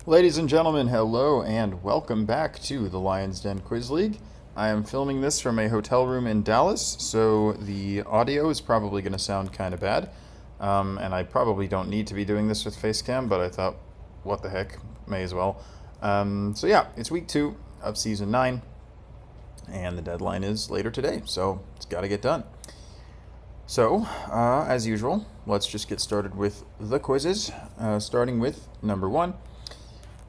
Ladies and gentlemen, hello and welcome back to the Lyons Den Quiz League. I am filming this from a hotel room in Dallas, so the audio is probably going to sound kind of bad. And I probably don't need to be doing this with Facecam, but I thought, what the heck, may as well. So yeah, it's week 2 of season 9, and the deadline is later today, so it's got to get done. So, as usual, let's just get started with the quizzes, starting with number 1,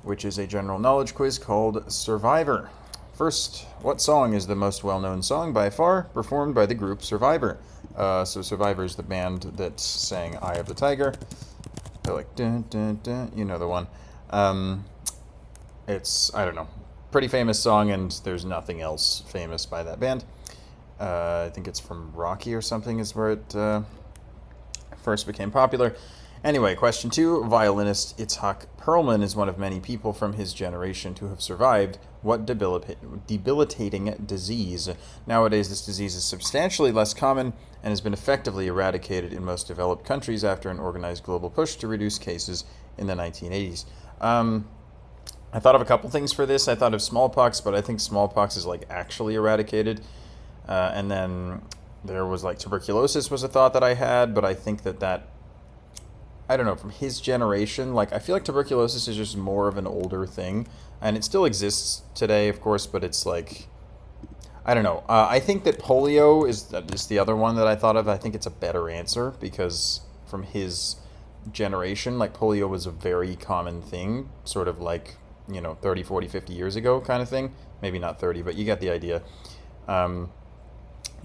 which is a general knowledge quiz called Survivor. First, what song is the most well-known song by far, performed by the group Survivor? So Survivor is the band that sang Eye of the Tiger. They're like, dun, dun, dun, you know the one. It's, I don't know, pretty famous song, and there's nothing else famous by that band. I think it's from Rocky or something is where it first became popular. Anyway, question 2. Violinist Itzhak Perlman is one of many people from his generation to have survived what debilitating disease? Nowadays, this disease is substantially less common and has been effectively eradicated in most developed countries after an organized global push to reduce cases in the 1980s. I thought of a couple things for this. I thought of smallpox, but I think smallpox is like actually eradicated. And then there was like tuberculosis was a thought that I had, but I think that I don't know, from his generation, like, I feel like tuberculosis is just more of an older thing, and it still exists today, of course, but it's like, I don't know. I think that polio is just the other one that I thought of. I think it's a better answer, because from his generation, like, polio was a very common thing, sort of like, 30, 40, 50 years ago kind of thing. Maybe not 30, but you get the idea.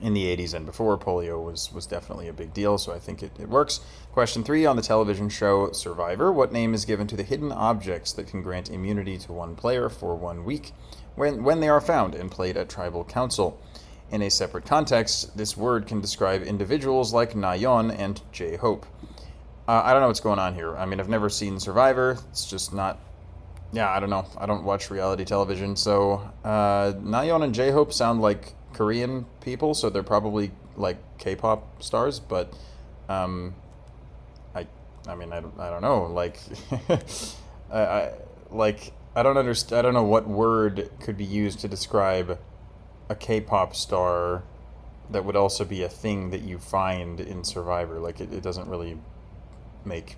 In the 80s and before, polio was definitely a big deal, so I think it works. Question 3, on the television show Survivor, what name is given to the hidden objects that can grant immunity to one player for 1 week when they are found and played at tribal council? In a separate context, this word can describe individuals like Nayon and J-Hope. I don't know what's going on here. I mean, I've never seen Survivor. It's just not... Yeah, I don't know. I don't watch reality television, so Nayon and J-Hope sound like Korean people, so they're probably like K-pop stars, but I mean I don't know, like I don't understand. I don't know what word could be used to describe a K-pop star that would also be a thing that you find in Survivor. Like it doesn't really make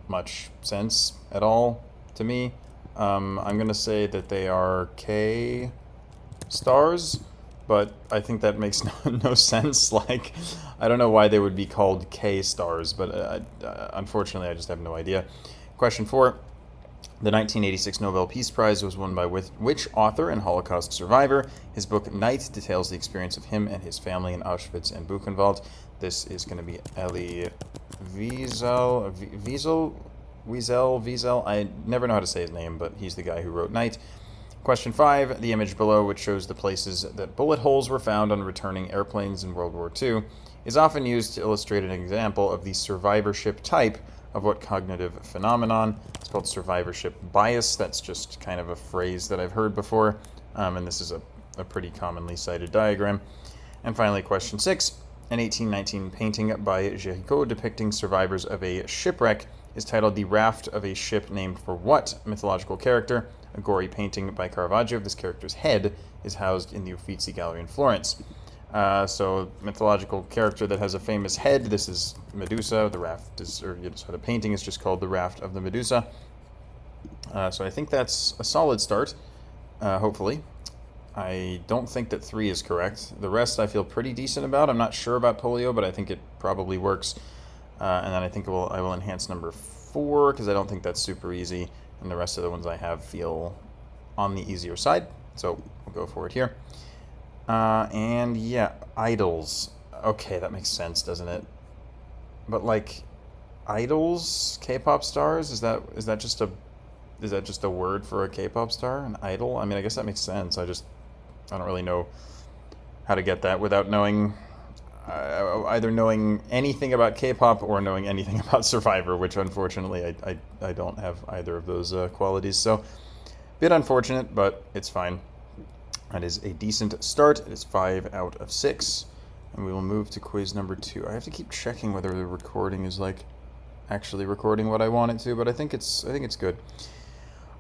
much sense at all to me. I'm gonna say that they are K stars, but I think that makes no sense. Like, I don't know why they would be called K stars, but unfortunately, I just have no idea. Question 4. The 1986 Nobel Peace Prize was won by which author and Holocaust survivor? His book Night details the experience of him and his family in Auschwitz and Buchenwald. This is going to be Elie Wiesel. I never know how to say his name, but he's the guy who wrote Night. Question 5, the image below, which shows the places that bullet holes were found on returning airplanes in World War II, is often used to illustrate an example of the survivorship type of what cognitive phenomenon? It's called survivorship bias. That's just kind of a phrase that I've heard before, and this is a pretty commonly cited diagram. And finally, question 6, an 1819 painting by Géricault depicting survivors of a shipwreck is titled The Raft of a Ship Named for What mythological character? A gory painting by Caravaggio of this character's head is housed in the Uffizi Gallery in Florence. So, mythological character that has a famous head. This is Medusa. The raft is, so the painting is just called The Raft of the Medusa. So I think that's a solid start, hopefully. I don't think that 3 is correct. The rest I feel pretty decent about. I'm not sure about polio, but I think it probably works. And then I think I will enhance number 4, because I don't think that's super easy. And the rest of the ones I have feel on the easier side, so we'll go for it here. And yeah, idols. Okay, that makes sense, doesn't it? But like, idols, K-pop stars, is that just a word for a K-pop star? An idol? I mean, I guess that makes sense. I don't really know how to get that without knowing either knowing anything about K-pop or knowing anything about Survivor, which unfortunately I don't have either of those qualities. So, bit unfortunate, but it's fine. That is a decent start. It is 5 out of 6. And we will move to quiz number 2. I have to keep checking whether the recording is like actually recording what I want it to, but I think it's good.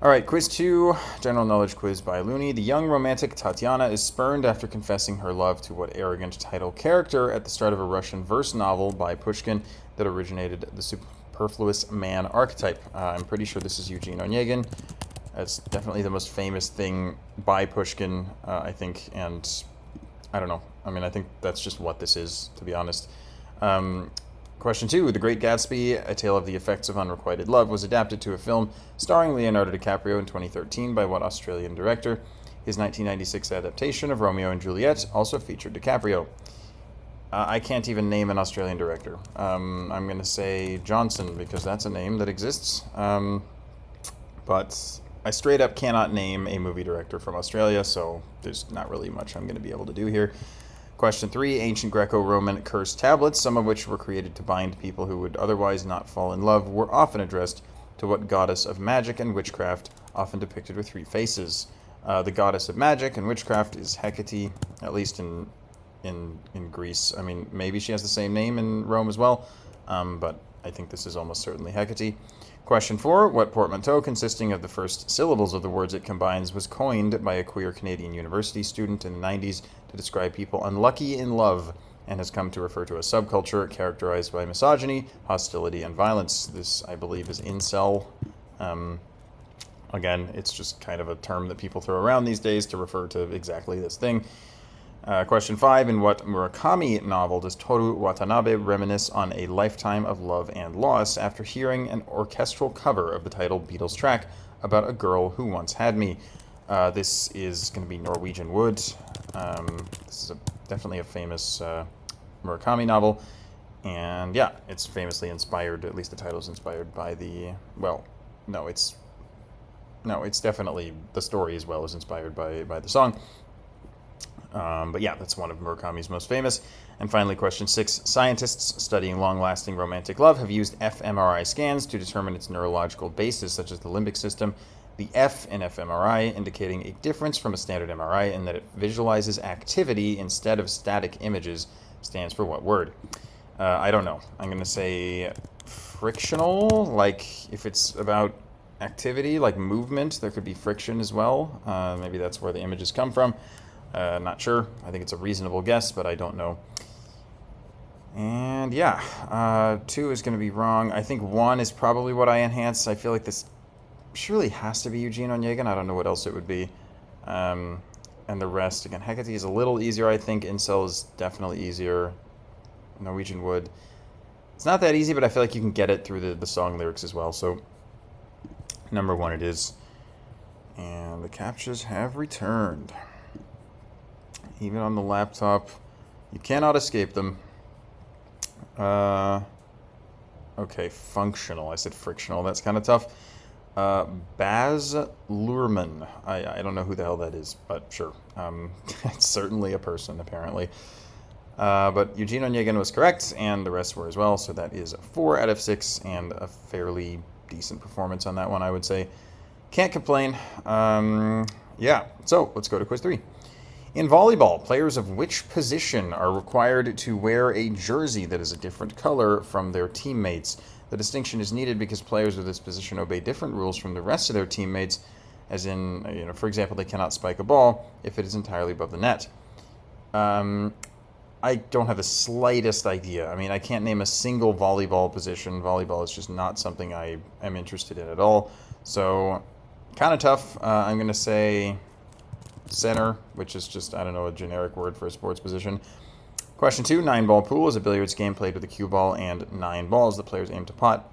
All right, quiz 2, general knowledge quiz by Looney. The young romantic Tatiana is spurned after confessing her love to what arrogant title character at the start of a Russian verse novel by Pushkin that originated the superfluous man archetype. I'm pretty sure this is Eugene Onegin. That's definitely the most famous thing by Pushkin, I think, and I don't know. I mean, I think that's just what this is, to be honest. Question 2. The Great Gatsby, A Tale of the Effects of Unrequited Love, was adapted to a film starring Leonardo DiCaprio in 2013 by what Australian director? His 1996 adaptation of Romeo and Juliet also featured DiCaprio. I can't even name an Australian director. I'm going to say Johnson, because that's a name that exists. But I straight up cannot name a movie director from Australia, so there's not really much I'm going to be able to do here. Question 3. Ancient Greco-Roman curse tablets, some of which were created to bind people who would otherwise not fall in love, were often addressed to what goddess of magic and witchcraft, often depicted with 3 faces? The goddess of magic and witchcraft is Hecate, at least in Greece. I mean, maybe she has the same name in Rome as well, but I think this is almost certainly Hecate. Question 4. What portmanteau consisting of the first syllables of the words it combines was coined by a queer Canadian university student in the 90s to describe people unlucky in love and has come to refer to a subculture characterized by misogyny, hostility, and violence? This, I believe, is incel. Again, it's just kind of a term that people throw around these days to refer to exactly this thing. Question 5. In what Murakami novel does Toru Watanabe reminisce on a lifetime of love and loss after hearing an orchestral cover of the titled Beatles track about a girl who once had me? This is going to be Norwegian Wood. This is definitely a famous Murakami novel. And yeah, it's famously inspired, at least the title is inspired by the, well, no, it's definitely, the story as well is inspired by the song. But yeah, that's one of Murakami's most famous. And finally, question 6. Scientists studying long-lasting romantic love have used fMRI scans to determine its neurological basis, such as the limbic system. The F in fMRI indicating a difference from a standard MRI in that it visualizes activity instead of static images stands for what word? I don't know. I'm going to say frictional, like if it's about activity, like movement, there could be friction as well. Maybe that's where the images come from. Not sure. I think it's a reasonable guess, but I don't know. And yeah, 2 is going to be wrong. I think 1 is probably what I enhanced. I feel like this surely has to be Eugene Onegin. I don't know what else it would be. And the rest, again, Hecate is a little easier, I think. Incel is definitely easier. Norwegian Wood. It's not that easy, but I feel like you can get it through the song lyrics as well. So, number 1 it is. And the captchas have returned. Even on the laptop, you cannot escape them. Okay, functional. I said frictional. That's kind of tough. Baz Luhrmann. I don't know who the hell that is, but sure. It's certainly a person, apparently. But Eugene Onegin was correct, and the rest were as well. So that is 4 out of 6, and a fairly decent performance on that one, I would say. Can't complain. Yeah, so let's go to quiz 3. In volleyball, players of which position are required to wear a jersey that is a different color from their teammates? The distinction is needed because players of this position obey different rules from the rest of their teammates, as in, for example, they cannot spike a ball if it is entirely above the net. I don't have the slightest idea. I mean, I can't name a single volleyball position. Volleyball is just not something I am interested in at all. So, kind of tough. I'm going to say center, which is just, I don't know, a generic word for a sports position. Question 2, 9-ball pool is a billiards game played with a cue ball and 9 balls the players aim to pot.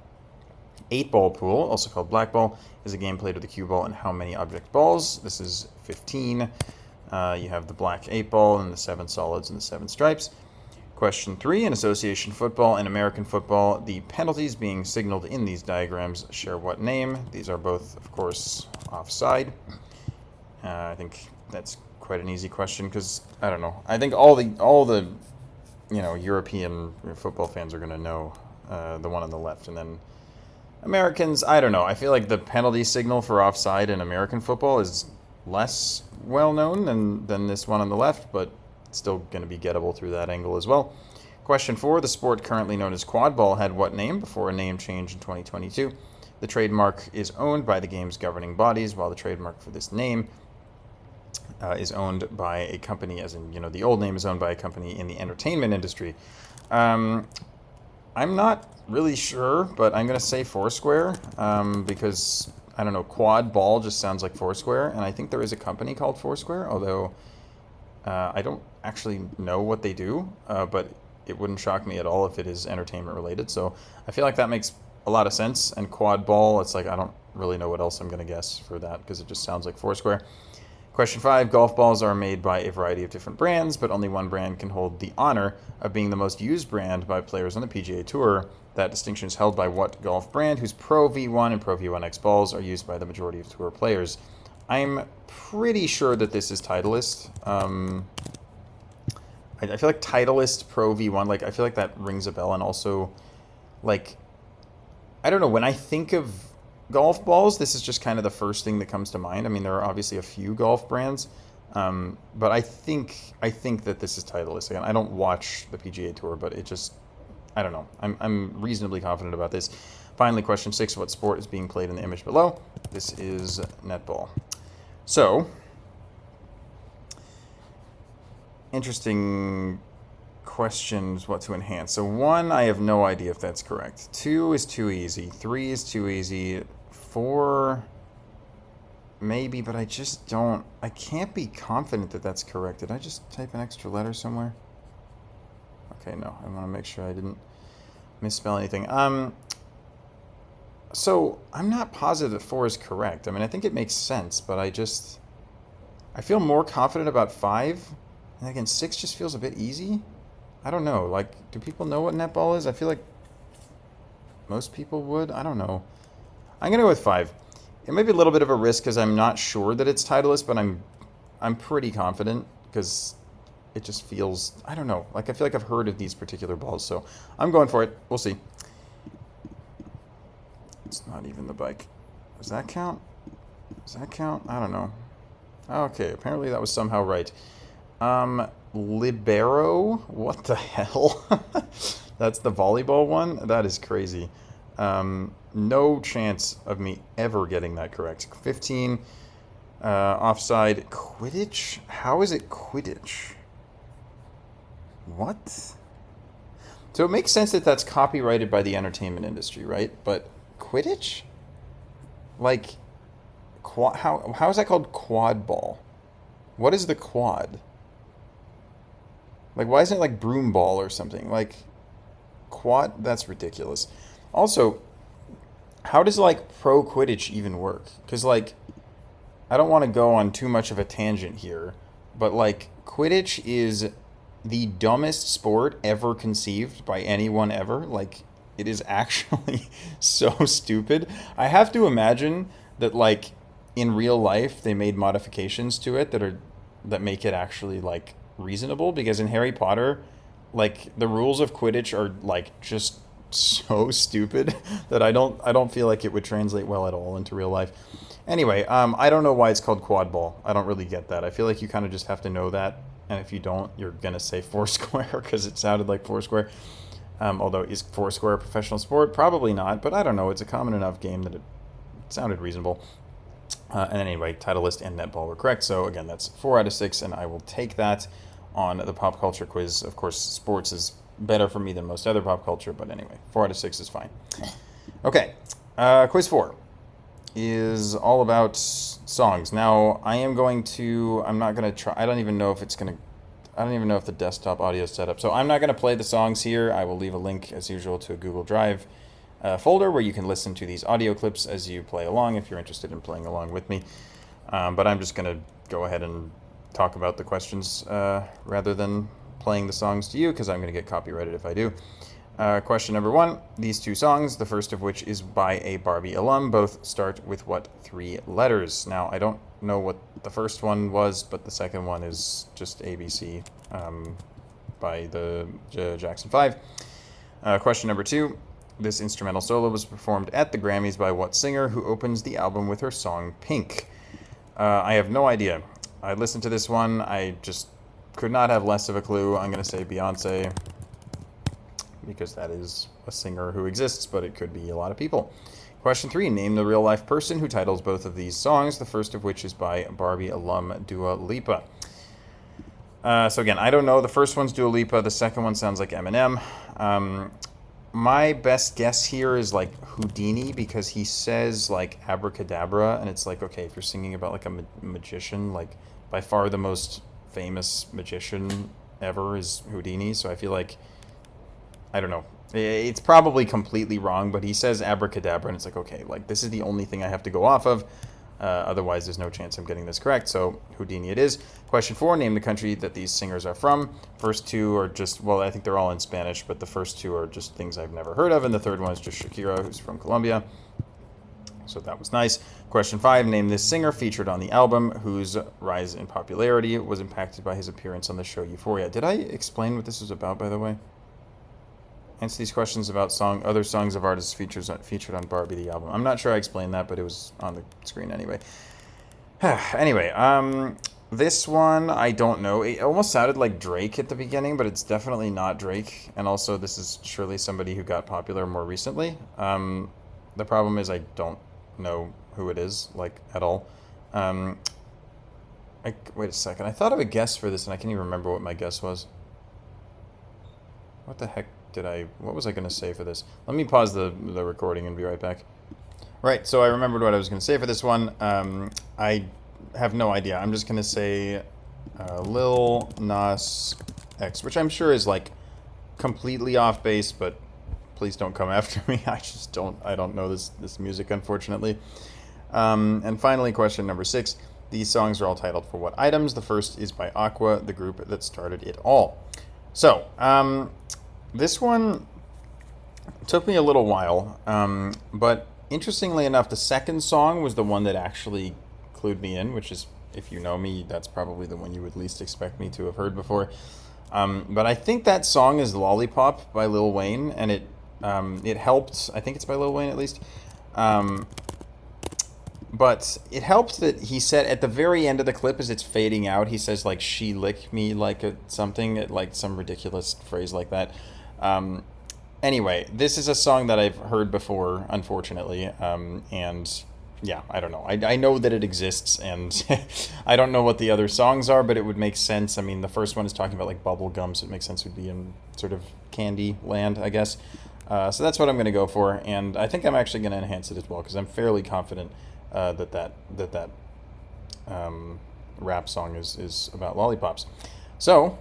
8-ball pool, also called blackball, is a game played with a cue ball and how many object balls? This is 15. You have the black 8-ball and the 7 solids and the 7 stripes. Question 3, in association football and American football, the penalties being signaled in these diagrams share what name? These are both, of course, offside. I think that's quite an easy question because, I don't know. I think all the European football fans are going to know the one on the left. And then Americans, I don't know. I feel like the penalty signal for offside in American football is less well-known than this one on the left, but still going to be gettable through that angle as well. Question 4, the sport currently known as quad ball had what name before a name change in 2022? The trademark is owned by the game's governing bodies, while the trademark for this name is owned by a company, as in, the old name is owned by a company in the entertainment industry. I'm not really sure, but I'm going to say Foursquare because, I don't know, quad ball just sounds like Foursquare, and I think there is a company called Foursquare, although I don't actually know what they do, but it wouldn't shock me at all if it is entertainment related. So I feel like that makes a lot of sense. And quad ball, it's like I don't really know what else I'm going to guess for that because it just sounds like Foursquare. Question 5, golf balls are made by a variety of different brands, but only one brand can hold the honor of being the most used brand by players on the PGA Tour. That distinction is held by what golf brand, whose Pro V1 and Pro V1X balls are used by the majority of Tour players? I'm pretty sure that this is Titleist. I feel like Titleist Pro V1, like, I feel like that rings a bell, and also, like, I don't know, when I think of golf balls, this is just kind of the first thing that comes to mind. I mean, there are obviously a few golf brands, but I think that this is Titleist. Again, I don't watch the PGA Tour, but it just, I don't know. I'm reasonably confident about this. Finally, question 6, what sport is being played in the image below? This is netball. So, interesting questions, what to enhance. So 1, I have no idea if that's correct. 2 is too easy. 3 is too easy. 4, maybe, but I just don't, I can't be confident that that's correct. Did I just type an extra letter somewhere? Okay, no, I want to make sure I didn't misspell anything. So I'm not positive that 4 is correct. I mean, I think it makes sense, but I feel more confident about 5. And again, 6 just feels a bit easy. I don't know. Like, do people know what netball is? I feel like most people would. I don't know. I'm going to go with 5. It may be a little bit of a risk because I'm not sure that it's Titleist, but I'm pretty confident because it just feels, I don't know. Like, I feel like I've heard of these particular balls, so I'm going for it. We'll see. It's not even the bike. Does that count? Does that count? I don't know. Okay, apparently that was somehow right. Libero? What the hell? That's the volleyball one? That is crazy. No chance of me ever getting that correct. 15, offside. Quidditch? How is it Quidditch? What? So it makes sense that that's copyrighted by the entertainment industry, right? But Quidditch? Like, how is that called quad ball? What is the quad? Like, why isn't it like broom ball or something? Like, quad? That's ridiculous. Also, how does, like, pro Quidditch even work? Because, like, I don't want to go on too much of a tangent here, but, like, Quidditch is the dumbest sport ever conceived by anyone ever. Like, it is actually so stupid. I have to imagine that, like, in real life, they made modifications to it that make it actually, like, reasonable, because in Harry Potter, like, the rules of Quidditch are, like, just so stupid that I don't feel like it would translate well at all into real life. Anyway, I don't know why it's called quad ball. I don't really get that. I feel like you kind of just have to know that, and if you don't, you're gonna say Foursquare because it sounded like Foursquare. Although, is Foursquare a professional sport? Probably not, but I don't know. It's a common enough game that it sounded reasonable. And anyway, Titleist and netball were correct. So again, that's 4 out of 6, and I will take that on the pop culture quiz. Of course, sports is better for me than most other pop culture, but anyway, 4 out of 6 is fine. Okay, quiz 4 is all about songs. Now, I'm not going to try, I don't even know if the desktop audio is set up. So I'm not going to play the songs here. I will leave a link, as usual, to a Google Drive folder where you can listen to these audio clips as you play along if you're interested in playing along with me. But I'm just going to go ahead and talk about the questions rather than playing the songs to you, because I'm going to get copyrighted if I do. Question number 1, these 2 songs, the first of which is by a Barbie alum, both start with what 3 letters? Now, I don't know what the first one was, but the second one is just ABC by the Jackson 5. Question number 2, this instrumental solo was performed at the Grammys by what singer who opens the album with her song Pink? I have no idea. I listened to this one. I just could not have less of a clue. I'm going to say Beyonce, because that is a singer who exists, but it could be a lot of people. Question 3, name the real-life person who titles both of these songs, the first of which is by Barbie alum Dua Lipa. So again, I don't know. The first one's Dua Lipa. The second one sounds like Eminem. My best guess here is like Houdini, because he says like abracadabra, and it's like, okay, if you're singing about like a magician, like by far the most famous magician ever is Houdini. So I feel like, I don't know. It's probably completely wrong, but he says abracadabra, and it's like, okay, like this is the only thing I have to go off of. Otherwise, there's no chance I'm getting this correct. So Houdini it is. Question 4, name the country that these singers are from. First two are just, well, I think they're all in Spanish, but the first two are just things I've never heard of, and the third one is just Shakira, who's from Colombia. So that was nice. Question 5, name this singer featured on the album whose rise in popularity was impacted by his appearance on the show Euphoria. Did I explain what this was about, by the way? Answer these questions about other songs of artists featured on Barbie the album. I'm not sure I explained that, but it was on the screen anyway. Anyway, this one, I don't know. It almost sounded like Drake at the beginning, but it's definitely not Drake. And also, this is surely somebody who got popular more recently. The problem is I don't know who it is, like, at all. Wait a second. I thought of a guess for this, and I can't even remember what my guess was. What the heck? What was I going to say for this? Let me pause the recording and be right back. Right, so I remembered what I was going to say for this one. I have no idea. I'm just going to say Lil Nas X, which I'm sure is like completely off base, but please don't come after me. I don't know this music, unfortunately. And finally, question number 6. These songs are all titled for what items? The first is by Aqua, the group that started it all. So, this one took me a little while, but interestingly enough, the second song was the one that actually clued me in, which is, if you know me, that's probably the one you would least expect me to have heard before. But I think that song is Lollipop by Lil Wayne, and it helped. I think it's by Lil Wayne at least. But it helped that he said at the very end of the clip, as it's fading out, he says like "she licked me" like something, like some ridiculous phrase like that. Anyway, this is a song that I've heard before, unfortunately, and yeah, I don't know. I know that it exists, and I don't know what the other songs are, but it would make sense. I mean, the first one is talking about like bubble gum, so it makes sense it would be in sort of candy land, I guess. So that's what I'm going to go for, and I think I'm actually going to enhance it as well, because I'm fairly confident that rap song is about lollipops. So,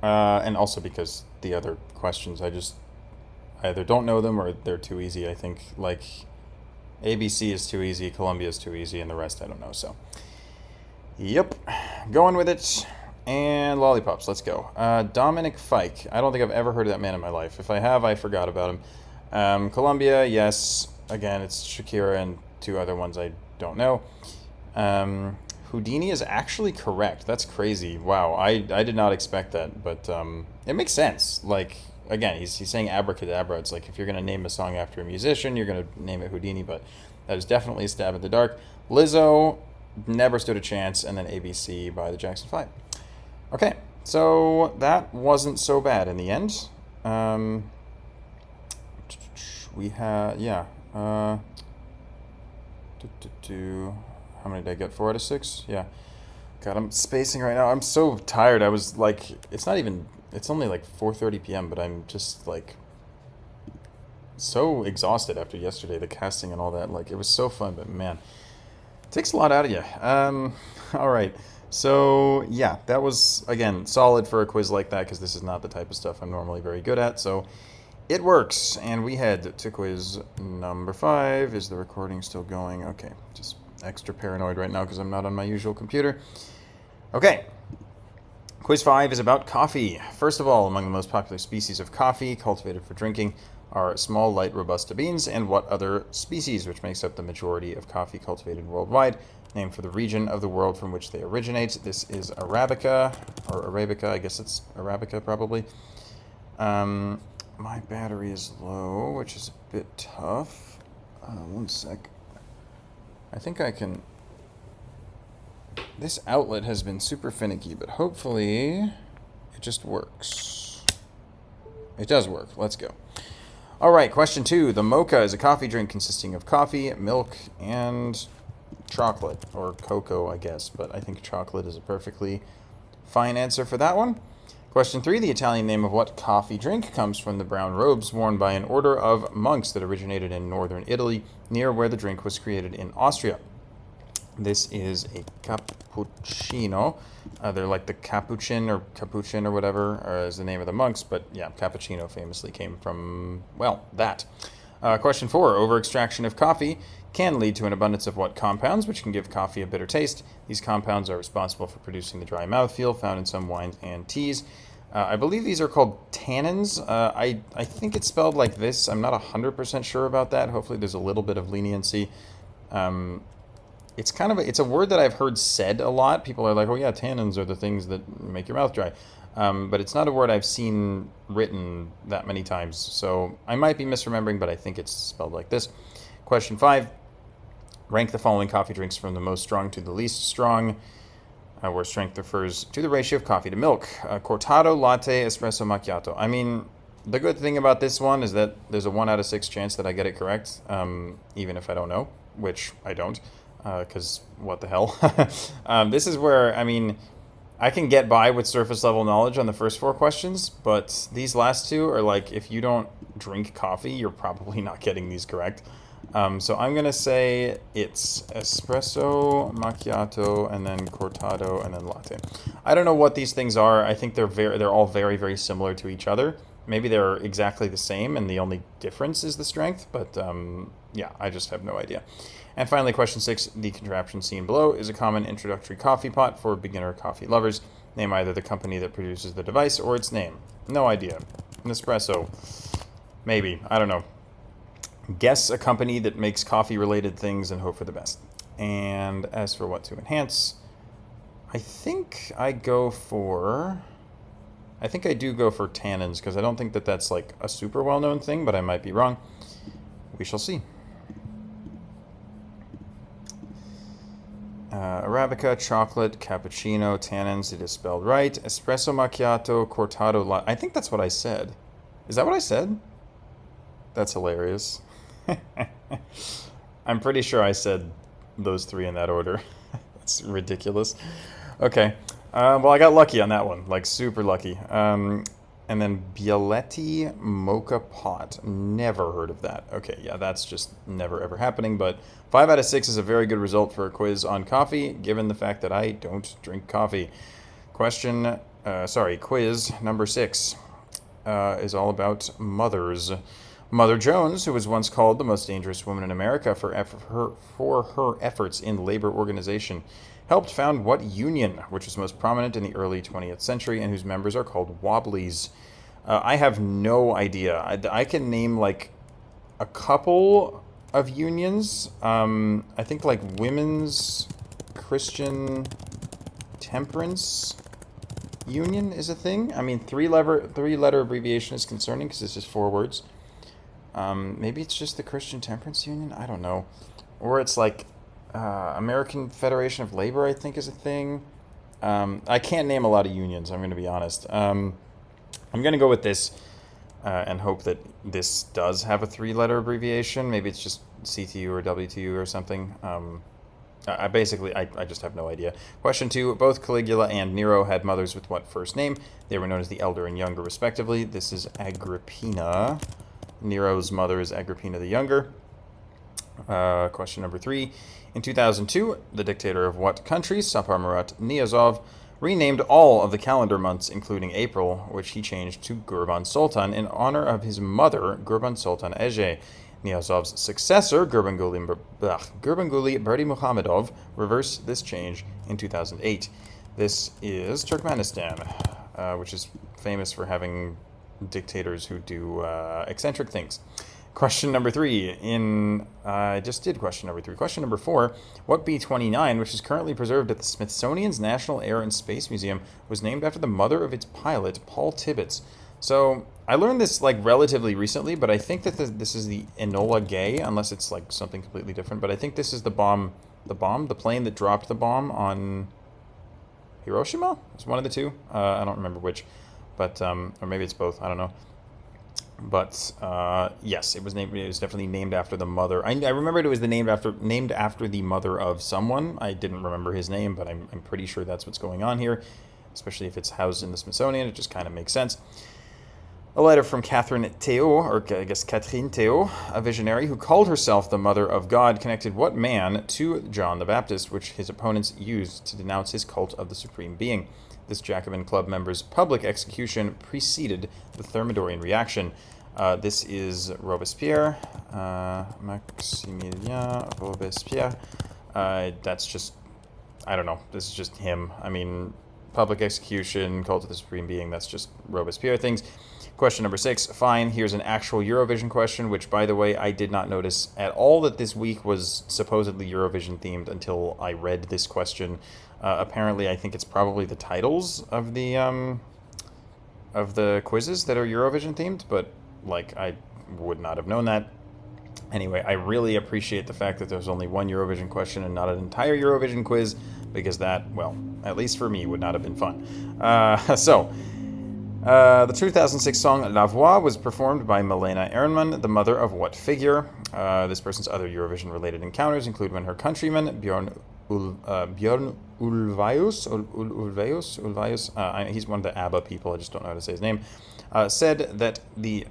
and also because the other questions, I either don't know them or they're too easy. I think like ABC is too easy, Colombia is too easy, and the rest I don't know. So, yep, going with it. And lollipops, let's go. Dominic Fike. I don't think I've ever heard of that man in my life. If I have, I forgot about him. Colombia, yes. Again, it's Shakira and 2 other ones I don't know. Houdini is actually correct. That's crazy. Wow, I did not expect that, but it makes sense. Like, again, he's saying abracadabra. It's like if you're going to name a song after a musician, you're going to name it Houdini, but that is definitely a stab in the dark. Lizzo never stood a chance, and then ABC by the Jackson 5. Okay, so that wasn't so bad in the end. We had, yeah. How many did I get? 4 out of 6? Yeah. God, I'm spacing right now. I'm so tired. I was like, it's only like 4:30 p.m., but I'm just like so exhausted after yesterday, the casting and all that. Like, it was so fun, but man, it takes a lot out of you. All right. So, yeah, that was, again, solid for a quiz like that, because this is not the type of stuff I'm normally very good at, so it works. And we head to quiz number 5. Is the recording still going? Okay, just extra paranoid right now because I'm not on my usual computer. Okay, quiz 5 is about coffee. First of all, among the most popular species of coffee cultivated for drinking are small, light, robusta beans, and what other species, which makes up the majority of coffee cultivated worldwide, named for the region of the world from which they originate. This is Arabica, or Arabica, I guess it's Arabica probably. My battery is low, which is a bit tough. One sec. I think I can... This outlet has been super finicky, but hopefully it just works. It does work. Let's go. All right, question 2. The mocha is a coffee drink consisting of coffee, milk, and chocolate, or cocoa, I guess, but I think chocolate is a perfectly fine answer for that one. Question 3. The Italian name of what coffee drink comes from the brown robes worn by an order of monks that originated in northern Italy, near where the drink was created in Austria. This is a cappuccino. They're like the Capuchin or whatever is the name of the monks, but yeah, cappuccino famously came from, well, that. Question 4. Over-extraction of coffee can lead to an abundance of what compounds, which can give coffee a bitter taste. These compounds are responsible for producing the dry mouthfeel found in some wines and teas. I believe these are called tannins. I think it's spelled like this. I'm not 100% sure about that. Hopefully there's a little bit of leniency. It's a word that I've heard said a lot. People are like, oh yeah, tannins are the things that make your mouth dry. But it's not a word I've seen written that many times. So I might be misremembering, but I think it's spelled like this. Question 5. Rank the following coffee drinks from the most strong to the least strong, where strength refers to the ratio of coffee to milk. Cortado, latte, espresso, macchiato. I mean, the good thing about this one is that there's a 1 out of 6 chance that I get it correct, even if I don't know, which I don't, because what the hell. This is where, I mean, I can get by with surface level knowledge on the first 4 questions, but these last 2 are like, if you don't drink coffee, you're probably not getting these correct. So I'm going to say it's espresso, macchiato, and then cortado, and then latte. I don't know what these things are. I think they're all very, very similar to each other. Maybe they're exactly the same, and the only difference is the strength, but yeah, I just have no idea. And finally, question 6, the contraption seen below is a common introductory coffee pot for beginner coffee lovers. Name either the company that produces the device or its name. No idea. Nespresso. Maybe. I don't know. Guess a company that makes coffee-related things and hope for the best. And as for what to enhance, I think I do go for tannins, because I don't think that that's like a super well-known thing, but I might be wrong. We shall see. Arabica, chocolate, cappuccino, tannins, it is spelled right. Espresso macchiato, cortado, I think that's what I said. Is that what I said? That's hilarious. I'm pretty sure I said those 3 in that order. That's ridiculous. Okay. Well, I got lucky on that one. Like, super lucky. And then Bialetti Mocha Pot. Never heard of that. Okay, yeah, that's just never ever happening. But 5 out of 6 is a very good result for a quiz on coffee, given the fact that I don't drink coffee. Quiz number 6 is all about mothers. Mother Jones, who was once called the most dangerous woman in America for her efforts in labor organization, helped found what union, which was most prominent in the early 20th century and whose members are called Wobblies. I have no idea. I can name like a couple of unions. I think like Women's Christian Temperance Union is a thing. I mean, three-letter abbreviation is concerning because it's just 4 words. Maybe it's just the Christian Temperance Union? I don't know. Or it's like American Federation of Labor, I think, is a thing. I can't name a lot of unions, I'm going to be honest. I'm going to go with this and hope that this does have a 3-letter abbreviation. Maybe it's just CTU or WTU or something. I just have no idea. Question 2. Both Caligula and Nero had mothers with what first name? They were known as the elder and younger, respectively. This is Agrippina. Nero's mother is Agrippina the Younger. Question number 3. In 2002, the dictator of what country, Sapar Murat Niyazov, renamed all of the calendar months, including April, which he changed to Gurban Sultan in honor of his mother, Gurban Sultan Ege. Niyazov's successor, Gurbanguly Berdimuhamedov, reversed this change in 2008. This is Turkmenistan, which is famous for having dictators who do eccentric things. Question number 3. I just did question number 3. Question number 4. What B-29, which is currently preserved at the Smithsonian's National Air and Space Museum, was named after the mother of its pilot, Paul Tibbets? So I learned this like relatively recently, but I think that this is the Enola Gay, unless it's like something completely different. But I think this is the plane that dropped the bomb on Hiroshima? It's one of the two. I don't remember which, but or maybe it's both. I don't know. But yes, it was named. It was definitely named after the mother. I remembered it was named after the mother of someone. I didn't remember his name, but I'm pretty sure that's what's going on here. Especially if it's housed in the Smithsonian, it just kind of makes sense. A letter from Catherine Théot, or I guess Catherine Théot, a visionary who called herself the Mother of God, connected what man to John the Baptist, which his opponents used to denounce his cult of the Supreme Being. This Jacobin Club member's public execution preceded the Thermidorian reaction. This is Robespierre, Maximilien Robespierre. That's just, I don't know, this is just him. I mean, public execution, cult of the Supreme Being, that's just Robespierre things. Question number 6, fine, here's an actual Eurovision question, which, by the way, I did not notice at all that this week was supposedly Eurovision themed until I read this question. Apparently, I think it's probably the titles of the quizzes that are Eurovision themed, but, like, I would not have known that. Anyway, I really appreciate the fact that there's only one Eurovision question and not an entire Eurovision quiz, because that, well, at least for me, would not have been fun. The 2006 song La Voix was performed by Milena Ehrenmann, the mother of what figure? This person's other Eurovision-related encounters include when her countryman, Björn Ulvaeus, he's one of the ABBA people, I just don't know how to say his name, said that the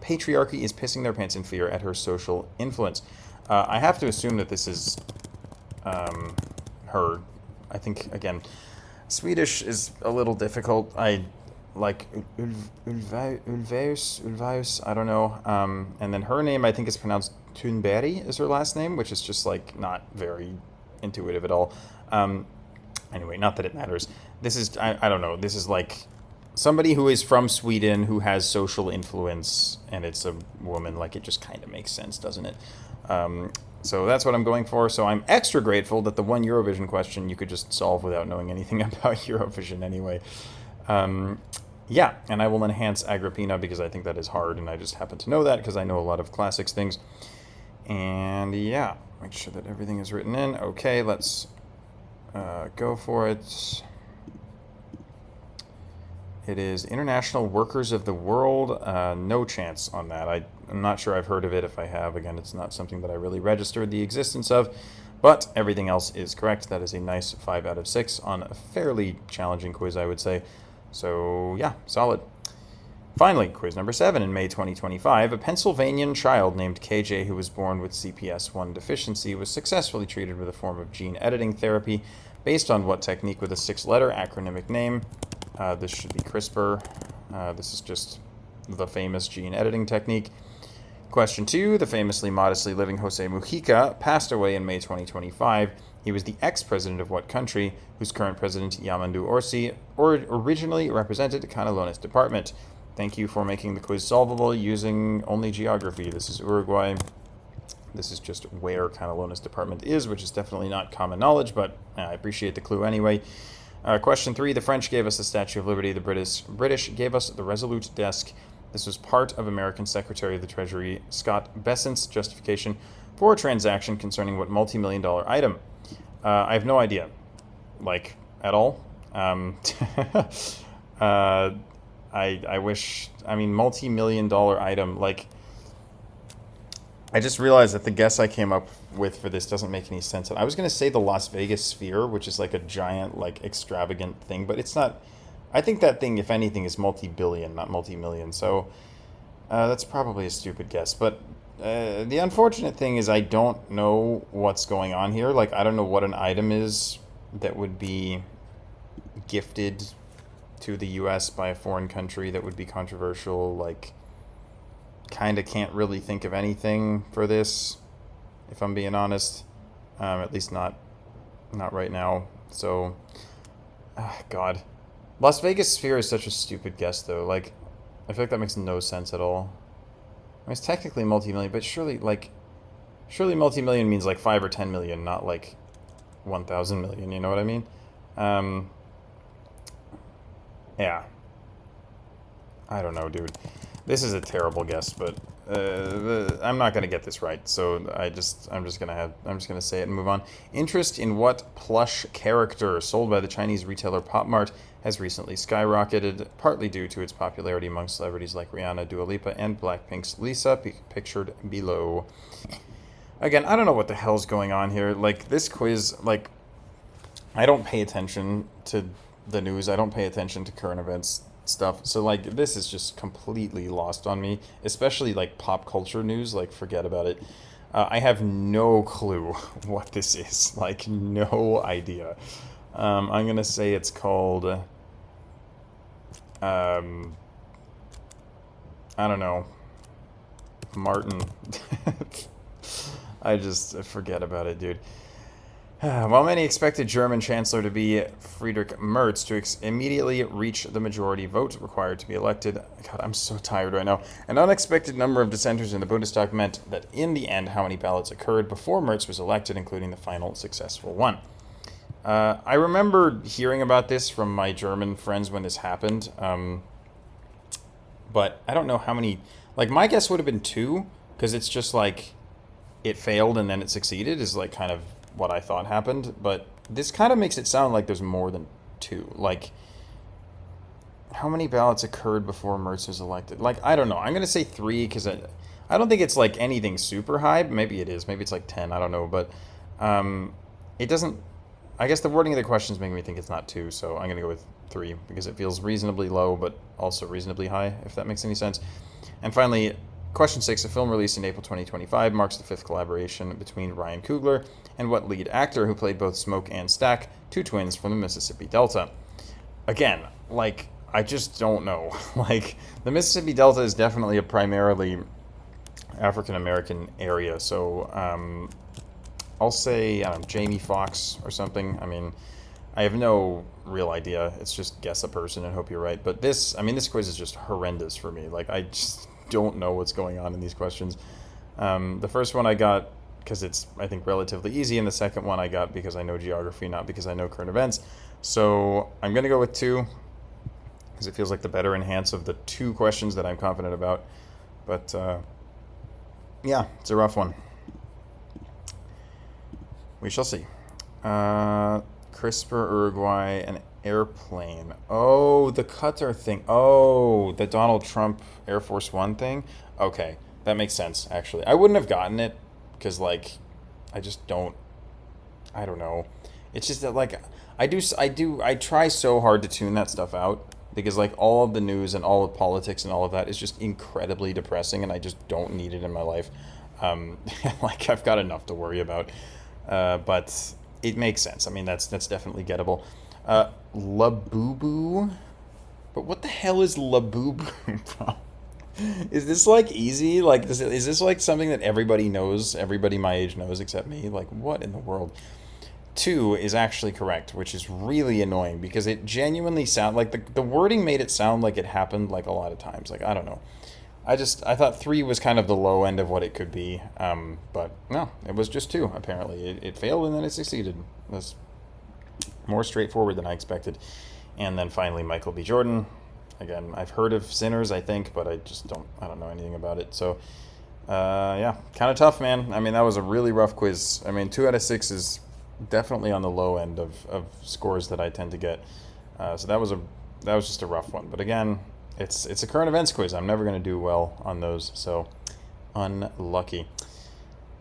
patriarchy is pissing their pants in fear at her social influence. I have to assume that this is her. I think, again, Swedish is a little difficult. I like Ulvaeus, I don't know. And then her name, I think, is pronounced Thunberg is her last name, which is just, like, not very intuitive at all. Anyway, not that it matters. This is, I don't know, this is like somebody who is from Sweden who has social influence, and it's a woman. Like, it just kind of makes sense, doesn't it? So that's what I'm going for. So I'm extra grateful that the one Eurovision question you could just solve without knowing anything about Eurovision anyway. Yeah, and I will enhance Agrippina because I think that is hard, and I just happen to know that because I know a lot of classics things. And yeah, make sure that everything is written in. Okay, let's go for it. It is International Workers of the World. No chance on that. I'm not sure I've heard of it. If I have, again, it's not something that I really registered the existence of. But everything else is correct. That is a nice 5 out of 6 on a fairly challenging quiz, I would say. So yeah, solid. Finally, quiz number 7. In May 2025, a Pennsylvanian child named KJ who was born with CPS1 deficiency was successfully treated with a form of gene editing therapy based on what technique with a 6-letter acronymic name? This should be CRISPR. This is just the famous gene editing technique. Question 2. The famously modestly living Jose Mujica passed away in May 2025. He was the ex-president of what country, whose current president, Yamandu Orsi, originally represented Canelones Department? Thank you for making the quiz solvable using only geography. This is Uruguay. This is just where Canelones Department is, which is definitely not common knowledge, but I appreciate the clue anyway. Question 3. The French gave us the Statue of Liberty. The British gave us the Resolute Desk. This was part of American Secretary of the Treasury Scott Bessent's justification for a transaction concerning what multi-million-dollar item? I have no idea, like, at all. I wish, I mean, multi-million-dollar item, like, I just realized that the guess I came up with for this doesn't make any sense. I was going to say the Las Vegas Sphere, which is like a giant, like, extravagant thing, but it's not. I think that thing, if anything, is multi-billion, not multi-million. So that's probably a stupid guess. But the unfortunate thing is I don't know what's going on here. Like, I don't know what an item is that would be gifted to the U.S. by a foreign country that would be controversial. Like, kind of can't really think of anything for this, if I'm being honest. At least not right now. So, God. Las Vegas Sphere is such a stupid guess, though. Like, I feel like that makes no sense at all. I mean, it's technically multi-million, but surely multi-million means like 5 or 10 million, not like 1,000 million, you know what I mean? Yeah. I don't know, dude. This is a terrible guess, but I'm not gonna get this right, so I'm just gonna say it and move on. Interest in what plush character sold by the Chinese retailer Pop Mart has recently skyrocketed, partly due to its popularity among celebrities like Rihanna, Dua Lipa, and Blackpink's Lisa, pictured below. Again, I don't know what the hell's going on here. Like this quiz, like I don't pay attention to the news. I don't pay attention to current events stuff. So like this is just completely lost on me, especially like pop culture news. Like forget about it. I have no clue what this is. Like no idea. I'm gonna say it's called. Um, I don't know. Martin. I just forget about it, dude. While many expected German Chancellor to be Friedrich Merz to immediately reach the majority vote required to be elected, God, I'm so tired right now. An unexpected number of dissenters in the Bundestag meant that in the end, how many ballots occurred before Merz was elected, including the final successful one. I remember hearing about this from my German friends when this happened, but I don't know how many. Like, my guess would have been two, because it's just like it failed and then it succeeded, is like kind of what I thought happened. But this kind of makes it sound like there's more than two. Like, how many ballots occurred before Merz was elected? Like, I don't know. I'm going to say three because I don't think it's like anything super high. Maybe it is. Maybe it's like 10. I don't know. But it doesn't. I guess the wording of the questions make me think it's not two. So I'm going to go with three because it feels reasonably low, but also reasonably high, if that makes any sense. And finally, question 6, a film released in April 2025 marks the fifth collaboration between Ryan Coogler and what lead actor who played both Smoke and Stack, two twins from the Mississippi Delta. Again, like, I just don't know. Like, the Mississippi Delta is definitely a primarily African American area, so I'll say, I don't know, Jamie Foxx or something. I mean, I have no real idea. It's just guess a person and hope you're right. But this quiz is just horrendous for me. Like, I just don't know what's going on in these questions. The first one I got because it's, I think, relatively easy, and the second one I got because I know geography, not because I know current events. So I'm going to go with two because it feels like the better enhance of the two questions that I'm confident about. But yeah, it's a rough one. We shall see. CRISPR Uruguay, an airplane. Oh, the Qatar thing. Oh, the Donald Trump Air Force One thing. Okay, that makes sense, actually. I wouldn't have gotten it because, like, I just don't. I don't know. It's just that, like, I try so hard to tune that stuff out because, like, all of the news and all of politics and all of that is just incredibly depressing, and I just don't need it in my life. Like, I've got enough to worry about. But it makes sense. I mean, that's definitely gettable. Labubu? But what the hell is Labubu, bro? Is this like easy? Like, is this like something that everybody knows, everybody my age knows except me? Like, what in the world? Two is actually correct, which is really annoying because it genuinely sound like the wording made it sound like it happened like a lot of times. Like, I don't know. I thought three was kind of the low end of what it could be, but no, it was just two. Apparently, it failed and then it succeeded. It was more straightforward than I expected. And then finally, Michael B. Jordan. Again, I've heard of Sinners, I think, but I don't know anything about it. So, yeah, kind of tough, man. I mean, that was a really rough quiz. I mean, 2 out of 6 is definitely on the low end of scores that I tend to get. So that was just a rough one. But again, it's a current events quiz. I'm never going to do well on those, so unlucky.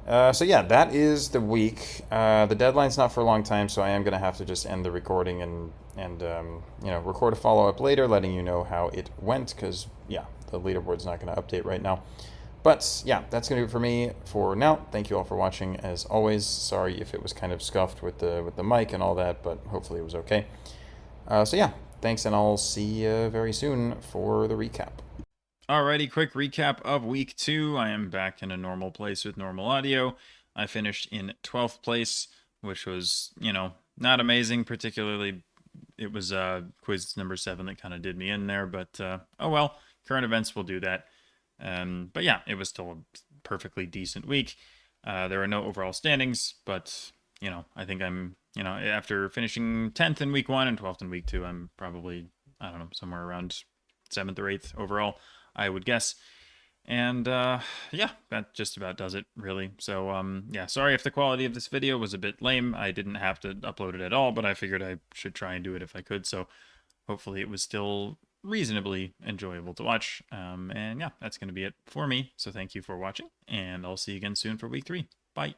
So yeah, that is the week. The deadline's not for a long time, so I am going to have to just end the recording and record a follow up later, letting you know how it went. Because yeah, the leaderboard's not going to update right now. But yeah, that's going to do it for me for now. Thank you all for watching. As always, sorry if it was kind of scuffed with the mic and all that, but hopefully it was okay. So yeah, thanks, and I'll see you very soon for the recap. Alrighty, quick recap of week 2. I am back in a normal place with normal audio. I finished in 12th place, which was, not amazing, particularly it was quiz number 7 that kind of did me in there, but oh well, current events will do that. But yeah, it was still a perfectly decent week. There are no overall standings, but I think I'm, after finishing 10th in week 1 and 12th in week 2, I'm probably, I don't know, somewhere around 7th or 8th overall, I would guess. And yeah, that just about does it, really. So yeah, sorry if the quality of this video was a bit lame. I didn't have to upload it at all, but I figured I should try and do it if I could. So hopefully it was still reasonably enjoyable to watch. And yeah, that's going to be it for me. So thank you for watching, and I'll see you again soon for week 3. Bye.